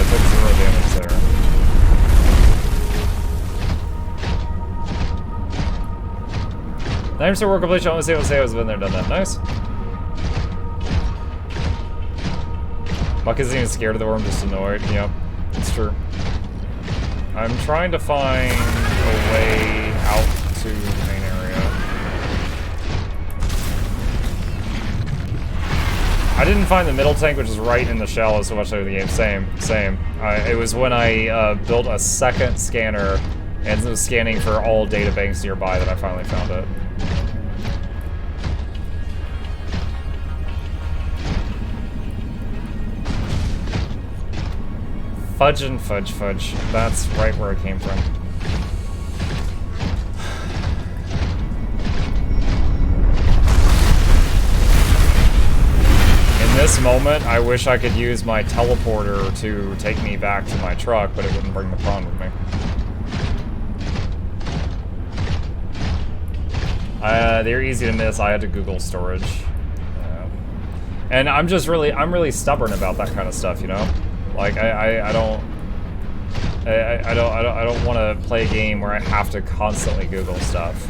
I took 0 damage there. Thanks for work completion. I want to say I was been there, done that. Nice. Muck isn't even scared of the worm, just annoyed. Yep, it's true. I'm trying to find a way out to the main area. I didn't find the middle tank, which is right in the shallow so much of the game. Same. It was when I built a second scanner and was scanning for all data banks nearby that I finally found it. Fudge and fudge. That's right where it came from. In this moment, I wish I could use my teleporter to take me back to my truck, but it wouldn't bring the prawn with me. They're easy to miss. I had to Google storage. And I'm really stubborn about that kind of stuff, you know? Like I don't want to play a game where I have to constantly Google stuff.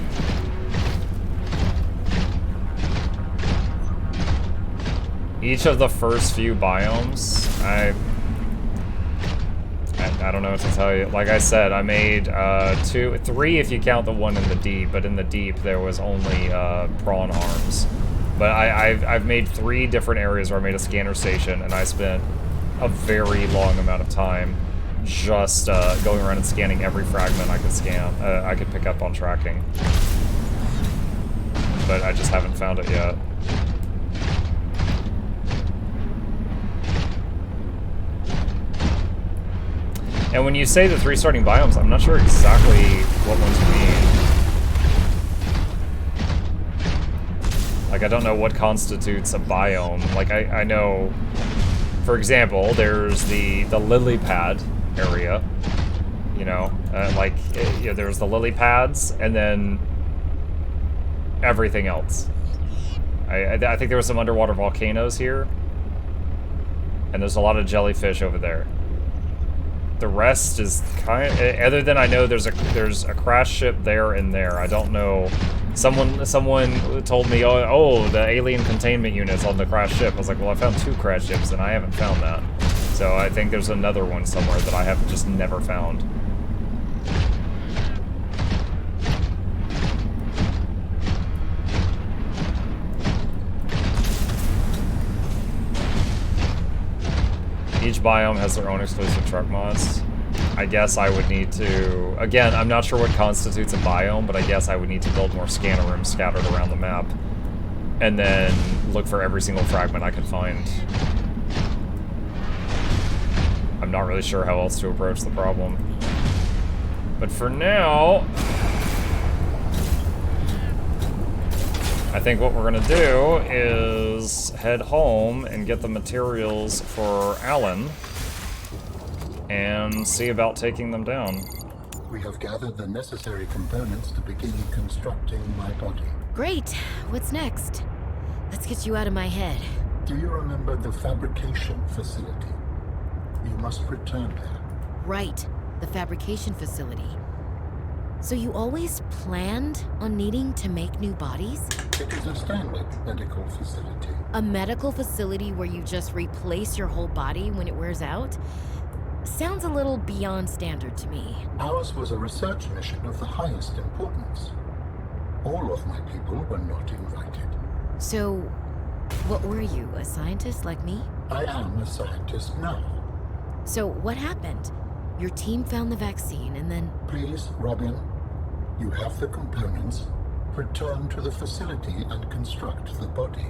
Each of the first few biomes, I don't know what to tell you. Like I said, I made 3 if you count the one in the deep, but in the deep there was only prawn arms. But I've made 3 different areas where I made a scanner station, and I spent a very long amount of time just going around and scanning every fragment I could scan. I could pick up on tracking, but I just haven't found it yet. And when you say the 3 starting biomes, I'm not sure exactly what ones you mean. Like, I don't know what constitutes a biome. Like, I know, for example, there's the lily pad area, you know, there's the lily pads, and then everything else. I think there were some underwater volcanoes here, and there's a lot of jellyfish over there. The rest is kind of, other than I know there's a crash ship there and there. I don't know. Someone told me, oh, the alien containment unit's on the crash ship. I was like, well, I found 2 crash ships and I haven't found that. So I think there's another one somewhere that I have just never found. Each biome has their own exclusive truck mods. I guess I would need to... Again, I'm not sure what constitutes a biome, but I guess I would need to build more scanner rooms scattered around the map. And then look for every single fragment I could find. I'm not really sure how else to approach the problem. But for now... I think what we're gonna do is head home and get the materials for Alan and see about taking them down. We have gathered the necessary components to begin constructing my body. Great. What's next? Let's get you out of my head. Do you remember the fabrication facility? You must return there. Right. The fabrication facility. So you always planned on needing to make new bodies? It is a standard medical facility. A medical facility where you just replace your whole body when it wears out? Sounds a little beyond standard to me. Ours was a research mission of the highest importance. All of my people were not invited. So, what were you, a scientist like me? I am a scientist now. So, what happened? Your team found the vaccine and then... Please, Robin, you have the components. Return to the facility and construct the body.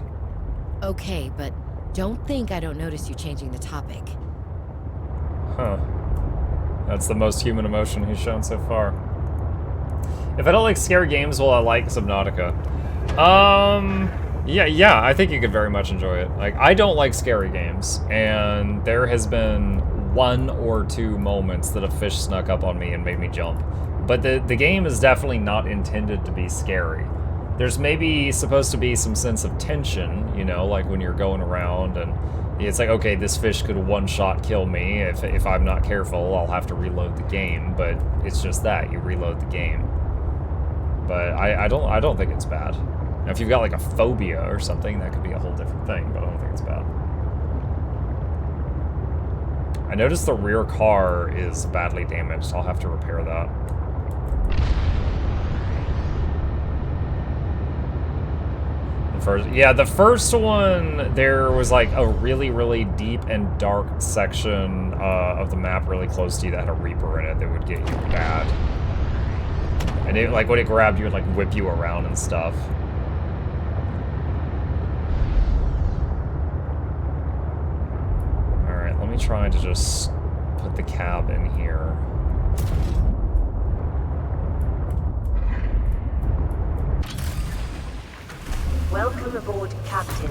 Okay, but don't think I don't notice you changing the topic. Huh. That's the most human emotion he's shown so far. If I don't like scary games, will I like Subnautica? Yeah, I think you could very much enjoy it. Like, I don't like scary games, and there has been 1 or 2 moments that a fish snuck up on me and made me jump. But the game is definitely not intended to be scary. There's maybe supposed to be some sense of tension, you know, like when you're going around and It's like, okay, this fish could one-shot kill me. If I'm not careful, I'll have to reload the game, but it's just that, you reload the game. But I don't think it's bad. Now, if you've got like a phobia or something, that could be a whole different thing, but I don't think it's bad. I noticed the rear car is badly damaged, so I'll have to repair that. The first one, there was like a really, really deep and dark section of the map really close to you that had a Reaper in it that would get you bad. And it, like, when it grabbed you, it would like whip you around and stuff. Alright, let me try to just put the cab in here. Welcome aboard, Captain.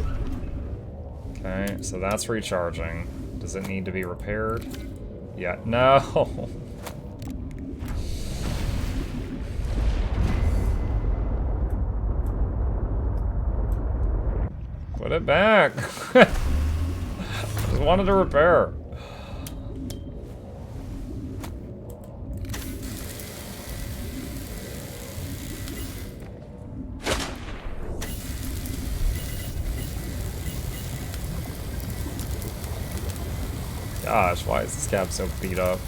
Okay, so that's recharging. Does it need to be repaired? Yeah, no. Put it back. Just wanted to repair. Gosh, why is this cab so beat up?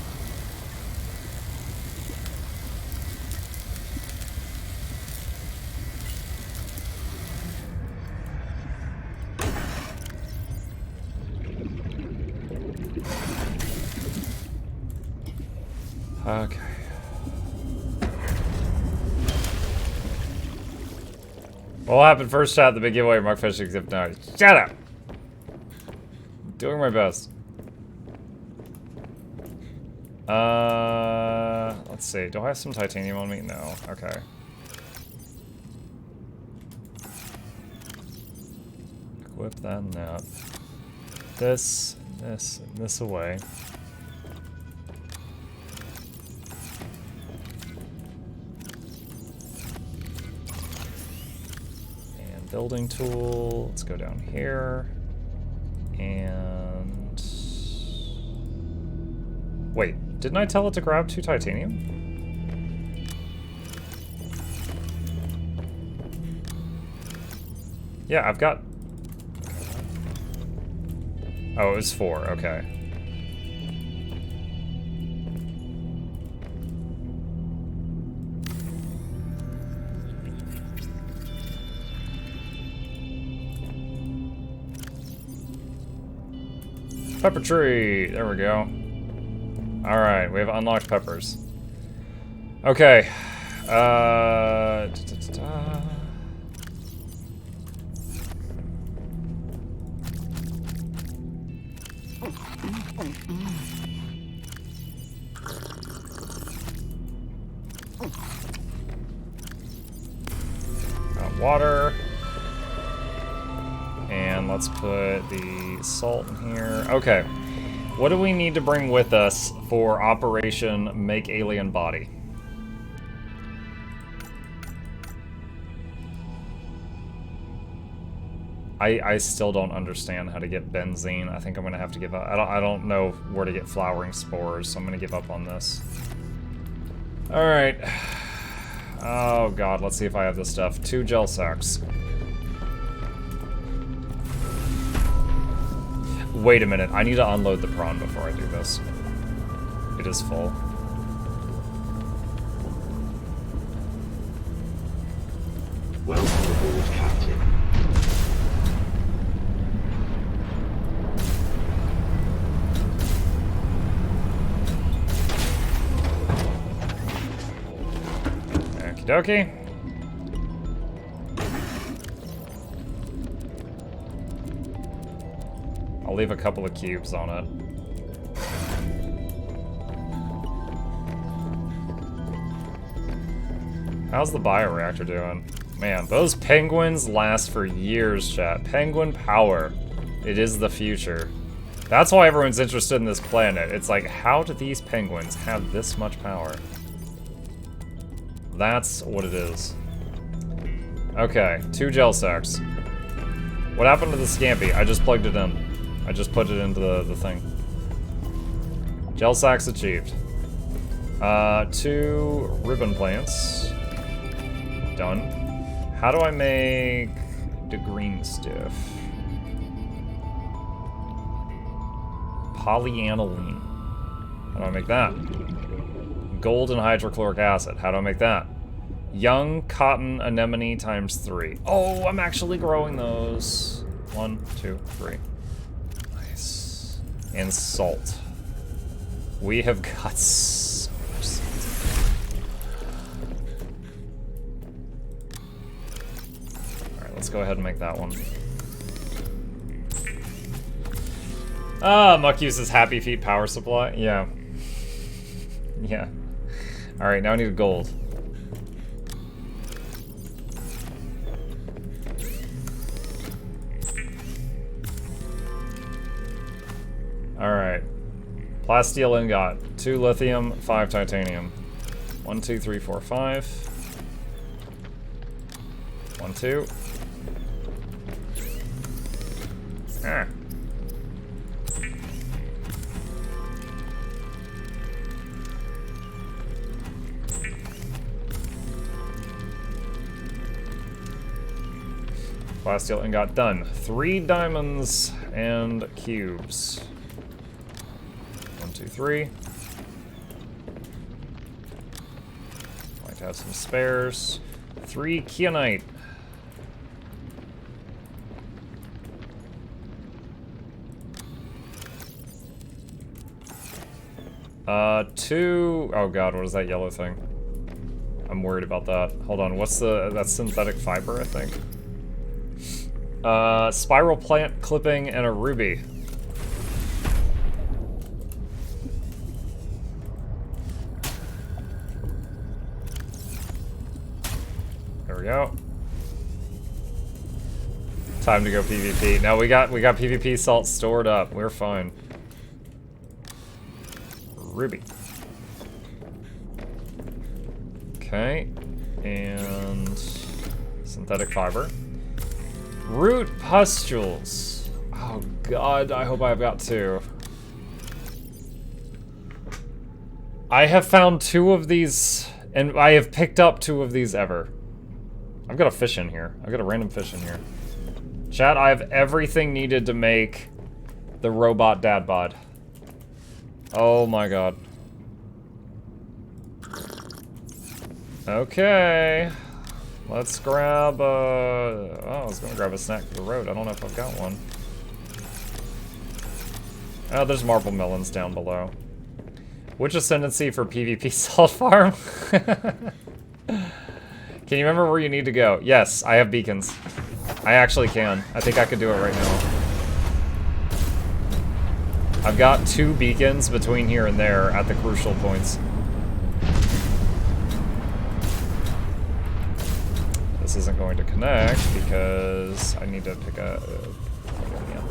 Okay. What will happen first shot at the big giveaway Mark Fish except now? Shut up! Doing my best. Let's see. Do I have some titanium on me? No. Okay. Equip that and that. This, and this away. And building tool. Let's go down here. And... wait. Didn't I tell it to grab 2 titanium? Yeah, I've got... oh, it was 4, okay. Pepper tree! There we go. Alright, we have unlocked peppers. Okay. Got water. And let's put the salt in here. Okay. What do we need to bring with us for Operation Make Alien Body? I still don't understand how to get benzene. I think I'm gonna have to give up. I don't know where to get flowering spores, so I'm gonna give up on this. All right. Oh God, let's see if I have this stuff. 2 gel sacks. Wait a minute, I need to unload the prawn before I do this. It is full. Welcome aboard, Captain. Okie dokie. I'll leave a couple of cubes on it. How's the bioreactor doing? Man, those penguins last for years, chat. Penguin power. It is the future. That's why everyone's interested in this planet. It's like, how do these penguins have this much power? That's what it is. Okay, 2 gel sacks. What happened to the Scampy? I just plugged it in. I just put it into the thing. Gel sacks achieved. 2 ribbon plants. Done. How do I make the green stuff? Polyaniline. How do I make that? Gold and hydrochloric acid. How do I make that? Young cotton anemone times 3. Oh, I'm actually growing those. 1, 2, 3. Nice. And salt. We have got so much salt. Alright, let's go ahead and make that one. Ah, Muck uses Happy Feet power supply. Yeah. Yeah. Alright, now I need a gold. Alright. Plasteel ingot. 2 lithium, 5 titanium. 1, 2, 3, 4, 5. 1, 2. Ah. Plasteel ingot done. 3 diamonds and cubes. 1, 2, 3. Might have some spares. 3 kyanite. Two. Oh god, what is that yellow thing? I'm worried about that. Hold on, what's that's synthetic fiber, I think. Spiral plant clipping and a ruby. There we go. Time to go PvP. No, we got PvP salt stored up. We're fine. Ruby. Okay. And synthetic fiber. Root pustules. Oh god, I hope I've got 2. I have found 2 of these, and I have picked up 2 of these ever. I've got a fish in here. I've got a random fish in here. Chat, I have everything needed to make the robot dad bod. Oh my god. Okay. Let's grab oh, I was gonna grab a snack for the road. I don't know if I've got one. Oh, there's marble melons down below. Which ascendancy for PvP salt farm? Can you remember where you need to go? Yes, I have beacons. I actually can. I think I could do it right now. I've got 2 beacons between here and there at the crucial points. This isn't going to connect because I need to pick a... yeah.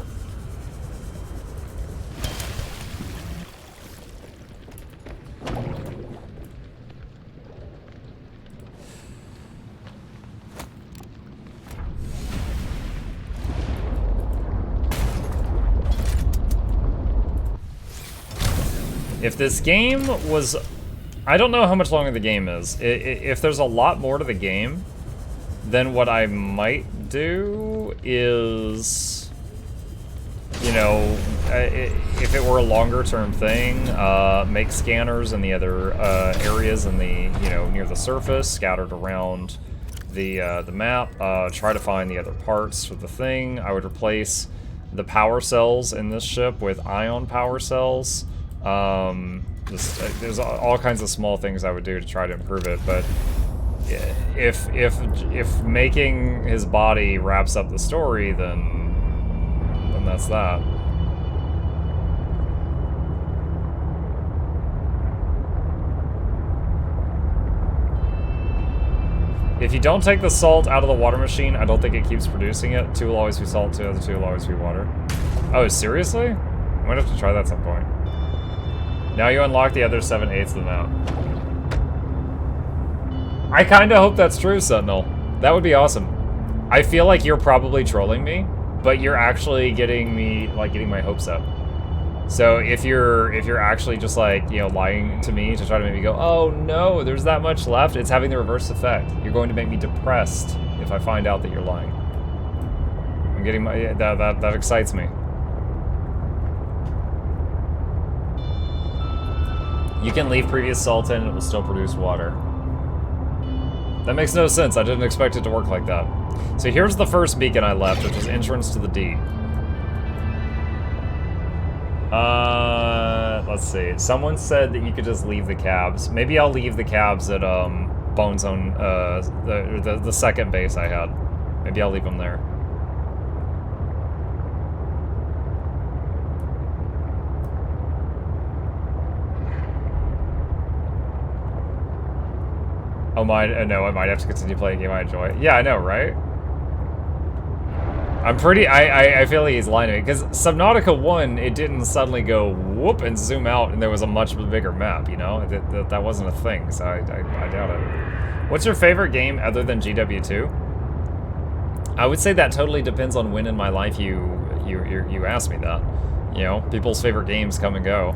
If this game was... I don't know how much longer the game is. If there's a lot more to the game, then what I might do is, you know, if it were a longer term thing, make scanners in the other areas in the, you know, near the surface, scattered around the map, try to find the other parts for the thing. I would replace the power cells in this ship with ion power cells. There's all kinds of small things I would do to try to improve it, but if making his body wraps up the story, then that's that. If you don't take the salt out of the water machine, I don't think it keeps producing it. 2 will always be salt, 2 other 2 will always be water. Oh, seriously? I might have to try that at some point. Now you unlock the other 7/8 of the map. I kinda hope that's true, Sentinel. That would be awesome. I feel like you're probably trolling me, but you're actually getting me, like, getting my hopes up. So if you're actually just like, you know, lying to me to try to make me go, oh no, there's that much left, it's having the reverse effect. You're going to make me depressed if I find out that you're lying. I'm getting my, that excites me. You can leave previous salt in and it will still produce water. That makes no sense. I didn't expect it to work like that. So here's the first beacon I left, which was entrance to the D. Let's see. Someone said that you could just leave the cabs. Maybe I'll leave the cabs at Bone Zone, the second base I had. Maybe I'll leave them there. Oh my, no, I might have to continue playing a game I enjoy. Yeah, I know, right? I'm pretty, I feel like he's lying to me, because Subnautica 1, it didn't suddenly go whoop and zoom out and there was a much bigger map, you know? That wasn't a thing, so I doubt it. What's your favorite game other than GW2? I would say that totally depends on when in my life you ask me that. You know, people's favorite games come and go.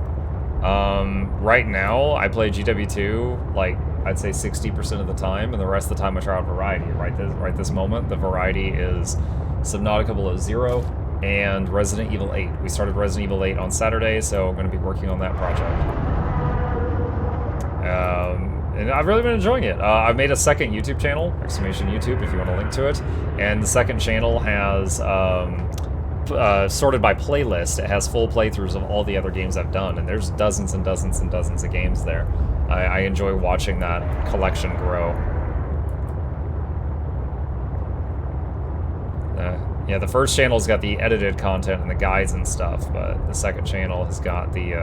Right now, I play GW2, like, I'd say 60% of the time, and the rest of the time I try out variety. Right this moment, the variety is Subnautica Below Zero and Resident Evil 8. We started Resident Evil 8 on Saturday, so I'm going to be working on that project. And I've really been enjoying it. I've made a second YouTube channel, !YouTube, if you want to link to it. And the second channel has, sorted by playlist, it has full playthroughs of all the other games I've done, and there's dozens and dozens and dozens of games there. I enjoy watching that collection grow. Yeah, the first channel's got the edited content and the guides and stuff, but the second channel has got the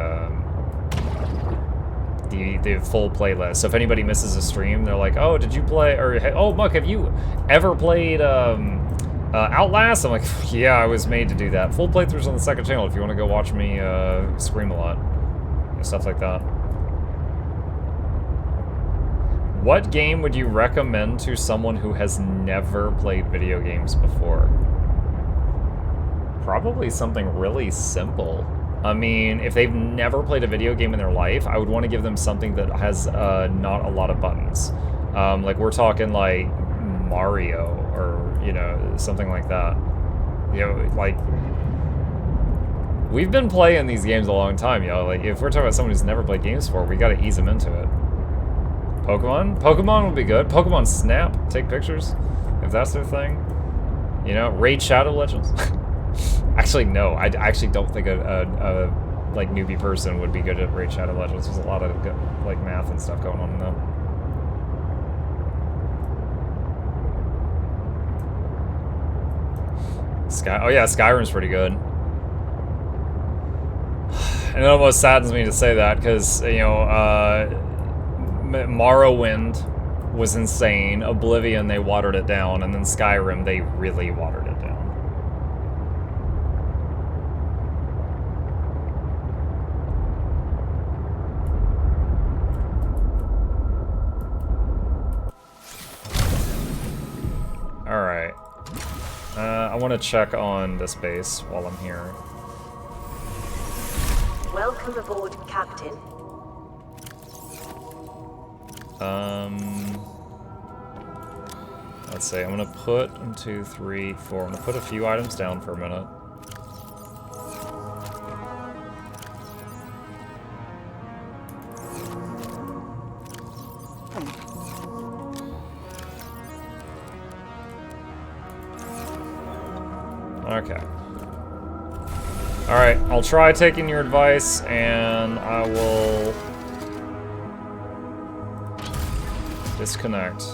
full playlist. So if anybody misses a stream, they're like, "Oh, did you play?" Or, "Oh, Muck, have you ever played Outlast?" I'm like, "Yeah, I was made to do that." Full playthroughs on the second channel if you want to go watch me scream a lot, and stuff like that. What game would you recommend to someone who has never played video games before? Probably something really simple. I mean, if they've never played a video game in their life, I would want to give them something that has not a lot of buttons. Like, we're talking like Mario or, you know, something like that. You know, like, we've been playing these games a long time, you know. Like, if we're talking about someone who's never played games before, we gotta ease them into it. Pokemon? Pokemon would be good. Pokemon Snap, take pictures, if that's their thing. You know, Raid Shadow Legends. Actually, no, I actually don't think a like newbie person would be good at Raid Shadow Legends. There's a lot of good, like, math and stuff going on in them. Oh yeah, Skyrim's pretty good. And it almost saddens me to say that, because, you know, Morrowind was insane, Oblivion, they watered it down, and then Skyrim, they really watered it down. Alright. I want to check on this base while I'm here. Welcome aboard, Captain. Let's see, I'm gonna put 1, 2, 3, 4. I'm gonna put a few items down for a minute. Okay. Alright, I'll try taking your advice, and I will disconnect.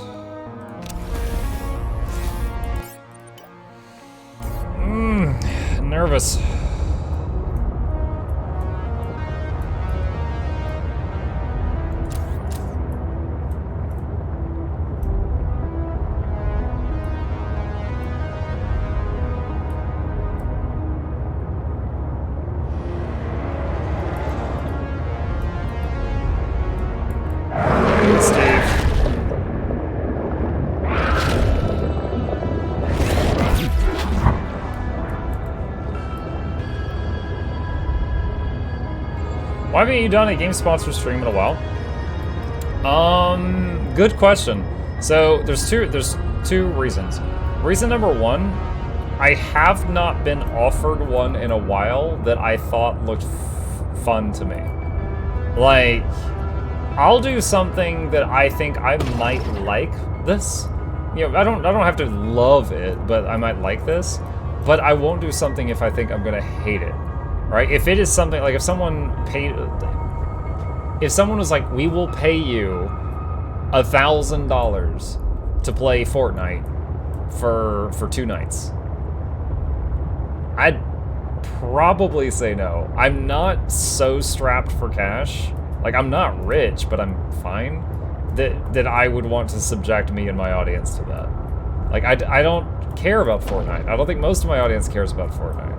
Nervous. Why haven't you done a game sponsor stream in a while? Good question. So there's two reasons. Reason number one, I have not been offered one in a while that I thought looked fun to me. Like, I'll do something that I think I might like this. You know, I don't have to love it, but I might like this. But I won't do something if I think I'm gonna hate it. Right? If it is something like if someone was like, we will pay you $1,000 to play Fortnite for 2 nights, I'd probably say no. I'm not so strapped for cash. Like, I'm not rich, but I'm fine. That I would want to subject me and my audience to that. Like, I don't care about Fortnite. I don't think most of my audience cares about Fortnite.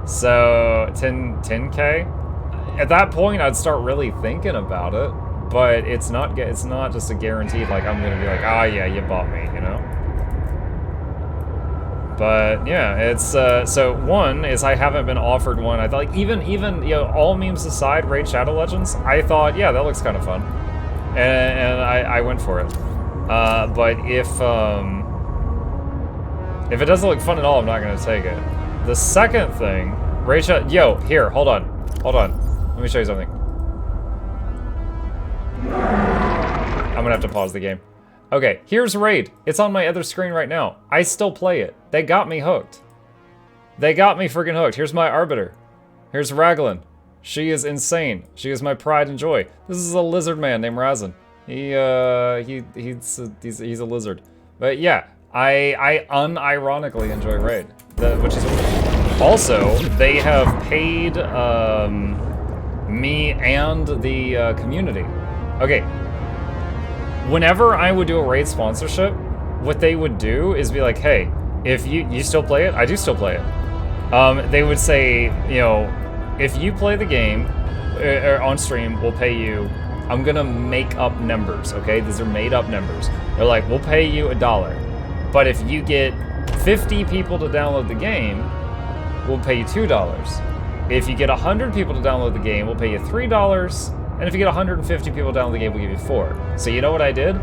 So, 10K? At that point, I'd start really thinking about it, but it's not just a guaranteed, like, I'm gonna be like, ah, yeah, you bought me, you know? But, yeah, it's, so, one, is I haven't been offered one. I thought, like, even, you know, all memes aside, Raid Shadow Legends, I thought, yeah, that looks kind of fun. And I went for it. But if it doesn't look fun at all, I'm not gonna take it. The second thing, Raid Shadow, yo, here, hold on. Let me show you something. I'm gonna have to pause the game. Okay, here's Raid. It's on my other screen right now. I still play it. They got me hooked. They got me friggin' hooked. Here's my Arbiter. Here's Raglan. She is insane. She is my pride and joy. This is a lizard man named Razin. He's a lizard. But yeah, I unironically enjoy Raid. Which is also, they have paid me and the community. Okay, whenever I would do a Raid sponsorship, what they would do is be like, hey, if you still play it? I do still play it. They would say, you know, if you play the game or on stream, we'll pay you. I'm gonna make up numbers, okay? These are made up numbers. They're like, we'll pay you $1. But if you get 50 people to download the game, we'll pay you $2. If you get 100 people to download the game, we'll pay you $3. And if you get 150 people to download the game, we'll give you $4. So you know what I did?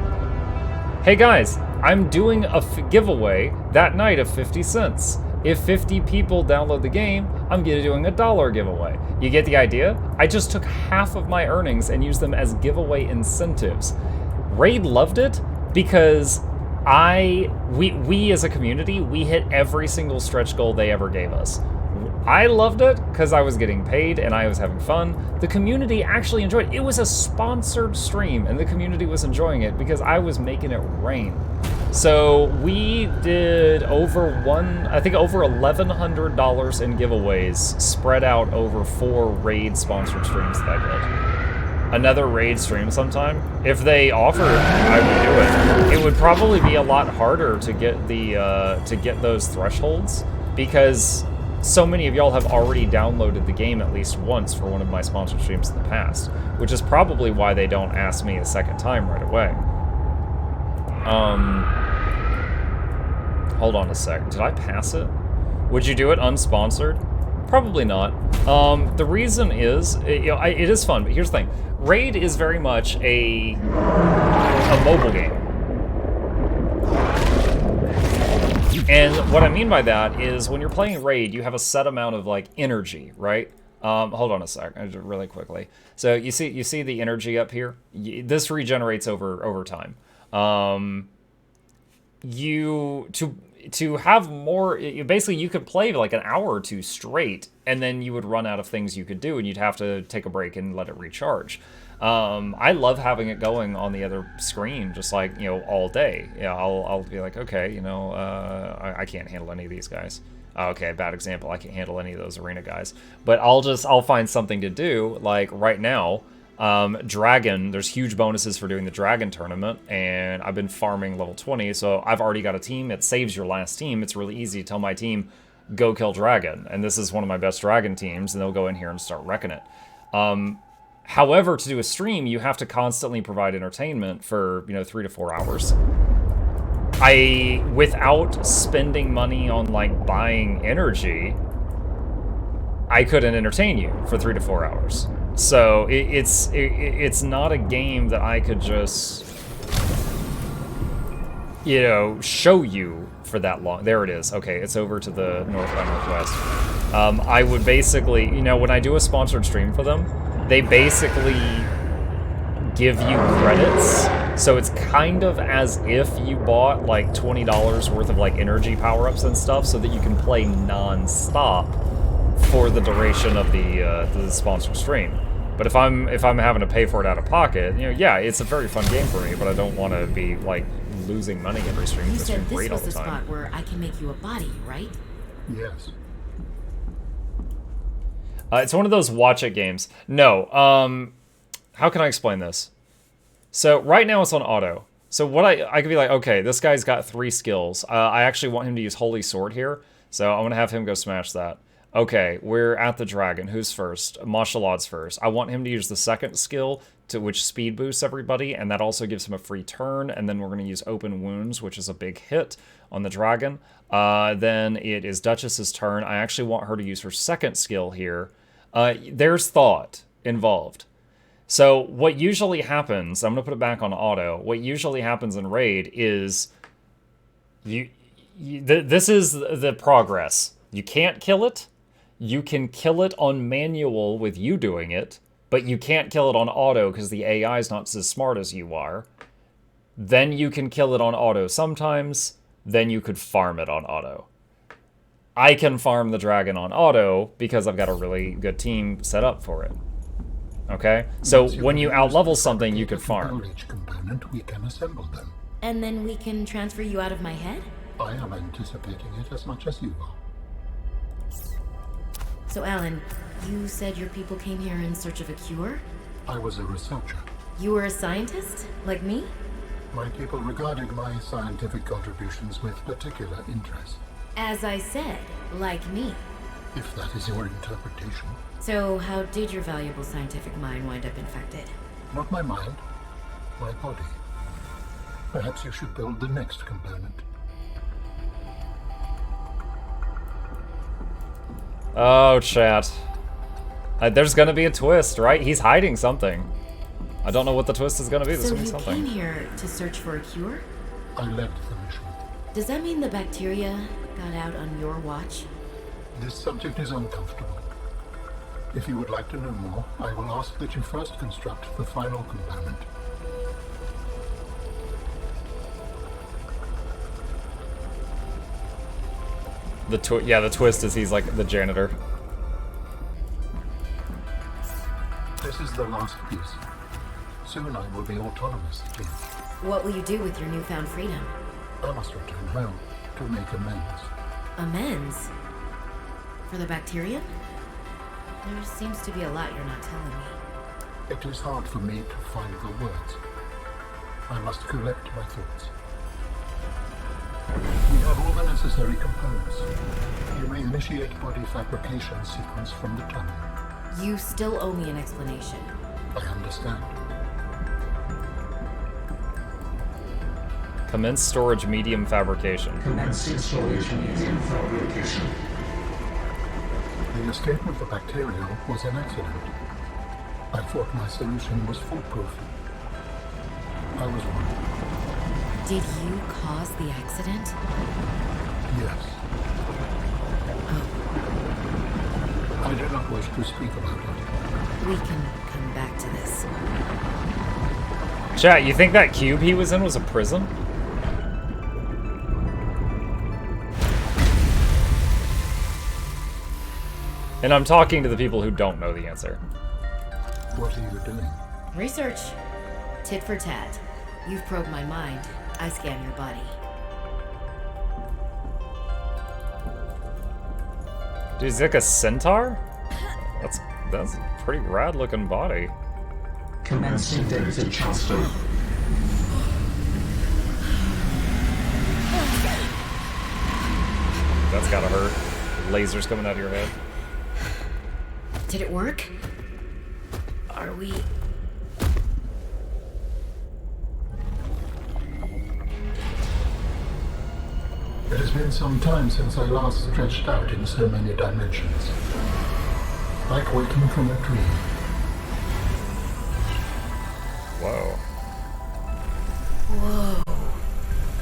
Hey guys, I'm doing a giveaway that night of 50 cents. If 50 people download the game, I'm doing a $1 giveaway. You get the idea? I just took half of my earnings and used them as giveaway incentives. Raid loved it because we as a community, we hit every single stretch goal they ever gave us. I loved it because I was getting paid and I was having fun. The community actually enjoyed it. It was a sponsored stream and the community was enjoying it because I was making it rain. So we did over $1,100 in giveaways spread out over 4 Raid sponsored streams that I did. Another Raid stream sometime. If they offered, I would do it. It would probably be a lot harder to get those thresholds because so many of y'all have already downloaded the game at least once for one of my sponsored streams in the past, which is probably why they don't ask me a second time right away. Hold on a sec. Did I pass it? Would you do it unsponsored? Probably not. The reason is, it is fun, but here's the thing. Raid is very much a mobile game. And what I mean by that is when you're playing Raid, you have a set amount of like energy, right? Hold on a sec, really quickly. So you see the energy up here? This regenerates over time. To have more, basically you could play like an hour or 2 straight, and then you would run out of things you could do, and you'd have to take a break and let it recharge. I love having it going on the other screen, just like, you know, all day. Yeah, I'll be like, okay, you know, I can't handle any of these guys. Okay, bad example. I can't handle any of those arena guys. But I'll find something to do. Like right now, Dragon, there's huge bonuses for doing the Dragon tournament, and I've been farming level 20, so I've already got a team. It saves your last team. It's really easy to tell my team, go kill Dragon. And this is one of my best Dragon teams, and they'll go in here and start wrecking it. However, to do a stream, you have to constantly provide entertainment for, you know, 3 to 4 hours. Without spending money on, like, buying energy, I couldn't entertain you for 3 to 4 hours. So it's not a game that I could just, you know, show you for that long. There it is. Okay, it's over to the north by northwest. I would basically, you know, when I do a sponsored stream for them, they basically give you credits. So it's kind of as if you bought like $20 worth of like energy power-ups and stuff so that you can play non-stop for the duration of the sponsored stream. But if I'm having to pay for it out of pocket, you know, yeah, it's a very fun game for me, but I don't want to be like losing money every stream. You It's said this great all was the the time. spot where I can make you a body, right? Yes. It's one of those watch it games. No, how can I explain this? So right now it's on auto. So what I could be like, okay, this guy's got 3 skills. I actually want him to use Holy Sword here, so I'm gonna have him go smash that. Okay, we're at the dragon. Who's first? Martial arts first. I want him to use the second skill, which speed boosts everybody, and that also gives him a free turn, and then we're going to use open wounds, which is a big hit on the dragon. Then it is Duchess's turn. I actually want her to use her second skill here. There's thought involved. So what usually happens, I'm going to put it back on auto, what usually happens in Raid is, this is the progress. You can't kill it. You can kill it on manual with you doing it, but you can't kill it on auto because the AI is not as smart as you are. Then you can kill it on auto sometimes, then you could farm it on auto. I can farm the dragon on auto because I've got a really good team set up for it. Okay? So when you outlevel something, you could farm. Each component, we can assemble them. And then we can transfer you out of my head? I am anticipating it as much as you are. So Alan, you said your people came here in search of a cure? I was a researcher. You were a scientist? Like me? My people regarded my scientific contributions with particular interest. As I said, like me. If that is your interpretation. So how did your valuable scientific mind wind up infected? Not my mind, my body. Perhaps you should build the next component. Oh, chat. There's gonna be a twist, right? He's hiding something. I don't know what the twist is gonna be. There's So gonna be you something. came here to search for a cure? I led the mission. Does that mean the bacteria got out on your watch? This subject is uncomfortable. If you would like to know more, I will ask that you first construct the final component. The twist is he's like the janitor. This is the last piece. Soon I will be autonomous again. What will you do with your newfound freedom? I must return home to make amends. Amends? For the bacterium? There seems to be a lot you're not telling me. It is hard for me to find the words. I must collect my thoughts. We have all the necessary components. You may initiate body fabrication sequence from the tunnel. You still owe me an explanation. I understand. Commence storage medium fabrication. Commencing storage medium fabrication. The escape of the bacteria was an accident. I thought my solution was foolproof. I was wrong. Did you cause the accident? Yes. I do not wish to speak about it. We can come back to this. Chat, you think that cube he was in was a prison? And I'm talking to the people who don't know the answer. What are you doing? Research. Tit for tat. You've probed my mind. I scan your body. Dude, he's like a centaur? That's a pretty rad looking body. Commencing data transfer. That's gotta hurt. Lasers coming out of your head. Did it work? Are we... It has been some time since I last stretched out in so many dimensions. Like waking from a dream. Whoa. Whoa.